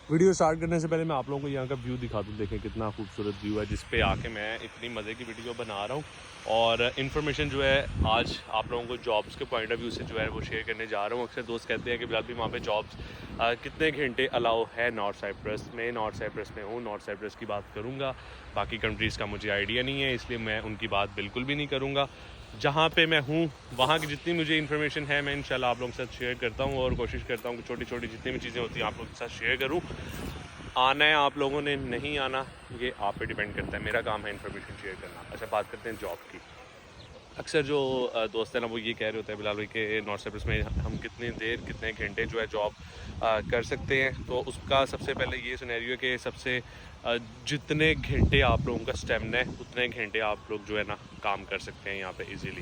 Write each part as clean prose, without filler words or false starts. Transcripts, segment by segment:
Video start करने से पहले मैं आप लोगों को यहाँ का व्यू दिखा दूँ। देखें कितना खूबसूरत व्यू है जिस पे आके मैं इतनी मज़े की वीडियो बना रहा हूँ। और इन्फॉर्मेशन जो है आज आप लोगों को जॉब्स के पॉइंट ऑफ व्यू से जो है वो शेयर करने जा रहा हूँ। अक्सर दोस्त कहते हैं कि बिलाल भी वहाँ पे जॉब्स कितने घंटे अलाउ है नॉर्थ साइप्रस में। नॉर्थ साइप्रस में हूँ, नॉर्थ साइप्रस की बात करूँगा। बाकी कंट्रीज़ का मुझे आइडिया नहीं है, इसलिए मैं उनकी बात बिल्कुल भी नहीं करूँगा। जहाँ पे मैं हूँ वहाँ की जितनी मुझे इन्फॉर्मेशन है मैं इंशाल्लाह आप लोगों के साथ शेयर करता हूँ और कोशिश करता हूँ कि छोटी छोटी जितनी भी चीज़ें होती हैं आप लोगों के साथ शेयर करूँ। आना है आप लोगों ने, नहीं आना ये आप पे डिपेंड करता है। मेरा काम है इन्फॉर्मेशन शेयर करना। अच्छा, बात करते हैं जॉब की। अक्सर जो दोस्त हैं ना वो ये कह रहे होते हैं बिलाल भाई के नॉर्थ साइप्रस में हम कितनी देर कितने घंटे जो है जॉब कर सकते हैं। तो उसका सबसे पहले ये सिनेरियो है कि सबसे जितने घंटे आप लोगों का स्टेमिना है उतने घंटे आप लोग जो है ना काम कर सकते हैं यहाँ पे इजीली।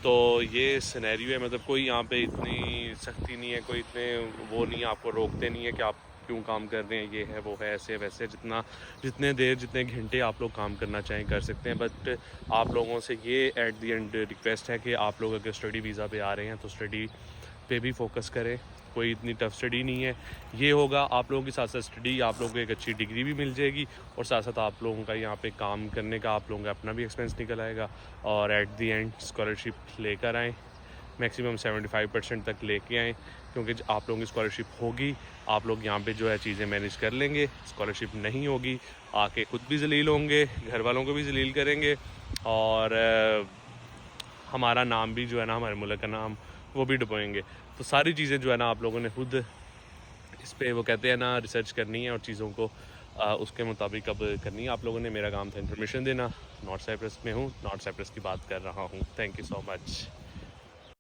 तो ये सिनेरियो है, मतलब कोई यहाँ पे इतनी सख्ती नहीं है, कोई इतने वो नहीं है, आपको रोकते नहीं है कि आप क्यों काम कर रहे हैं, ये है वो है, ऐसे वैसे। जितने देर जितने घंटे आप लोग काम करना चाहें कर सकते हैं। बट आप लोगों से ये एट दी एंड रिक्वेस्ट है कि आप लोग अगर स्टडी वीज़ा पे आ रहे हैं तो स्टडी पे भी फोकस करें। कोई इतनी टफ स्टडी नहीं है। ये होगा आप लोगों के साथ साथ स्टडी, आप लोगों को एक अच्छी डिग्री भी मिल जाएगी और साथ साथ आप लोगों का यहाँ पे काम करने का आप लोगों का अपना भी एक्सपेंस निकल आएगा। और एट दी एंड स्कॉलरशिप लेकर आएँ, मैक्सिमम 75% तक लेके आएँ, क्योंकि आप लोगों की स्कॉलरशिप होगी आप लोग यहाँ पे जो है चीज़ें मैनेज कर लेंगे। स्कॉलरशिप नहीं होगी आके खुद भी जलील होंगे, घर वालों को भी जलील करेंगे और हमारा नाम भी जो है ना, हमारे मुल्क का नाम वो भी डुबोएंगे। तो सारी चीज़ें जो है ना आप लोगों ने खुद इस पे वो कहते हैं ना रिसर्च करनी है और चीज़ों को उसके मुताबिक अब करनी है आप लोगों ने। मेरा काम था इन्फॉर्मेशन देना। नॉर्थ साइप्रस में हूँ, नॉर्थ साइप्रस की बात कर रहा हूँ। Thank you so much.